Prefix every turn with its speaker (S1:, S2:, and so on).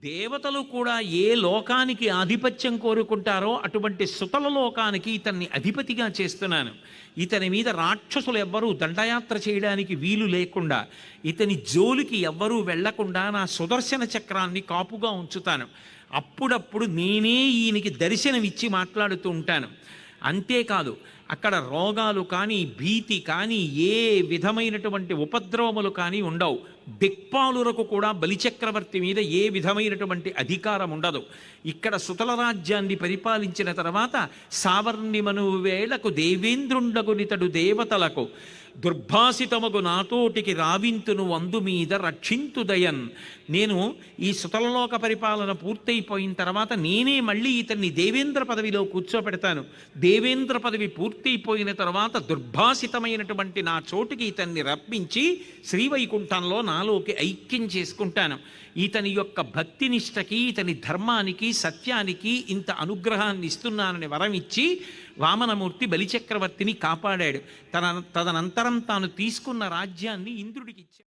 S1: దేవతలు కూడా ఏ లోకానికి ఆధిపత్యం కోరుకుంటారో అటువంటి సుతల లోకానికి ఇతన్ని అధిపతిగా చేస్తున్నాను. ఇతని మీద రాక్షసులు ఎవ్వరూ దండయాత్ర చేయడానికి వీలు లేకుండా, ఇతని జోలికి ఎవ్వరూ వెళ్లకుండా నా సుదర్శన చక్రాన్ని కాపుగా ఉంచుతాను. అప్పుడప్పుడు నేనే ఈయనకి దర్శనమిచ్చి మాట్లాడుతూ ఉంటాను. అంతేకాదు, అక్కడ రోగాలు కానీ భీతి కానీ ఏ విధమైనటువంటి ఉపద్రవములు కానీ ఉండవు. దిక్పాలురకు కూడా బలిచక్రవర్తి మీద ఏ విధమైనటువంటి అధికారం ఉండదు. ఇక్కడ సుతల రాజ్యాన్ని పరిపాలించిన తర్వాత సావర్ణిమను వేళకు దేవేంద్రుండగునితడు దేవతలకు దుర్భాసితమగు నాతోటికి రావింతును అందు మీద రక్షింతుదయన్. నేను ఈ సుతలలోక పరిపాలన పూర్తయిపోయిన తర్వాత నేనే మళ్ళీ ఇతన్ని దేవేంద్ర పదవిలో కూర్చోపెడతాను. దేవేంద్ర పదవి పూర్తయిపోయిన తర్వాత దుర్భాసితమైనటువంటి నా చోటికి ఇతన్ని రప్పించి శ్రీవైకుంఠంలో నాలోకి ఐక్యం చేసుకుంటాను. ఇతని యొక్క భక్తినిష్టకి, ఇతని ధర్మానికి, సత్యానికి ఇంత అనుగ్రహాన్ని ఇస్తున్నానని వరం ఇచ్చి వామనమూర్తి బలిచక్రవర్తిని కాపాడాడు. తదనంతరం తాను తీసుకున్న రాజ్యాన్ని ఇంద్రుడికి ఇచ్చాడు.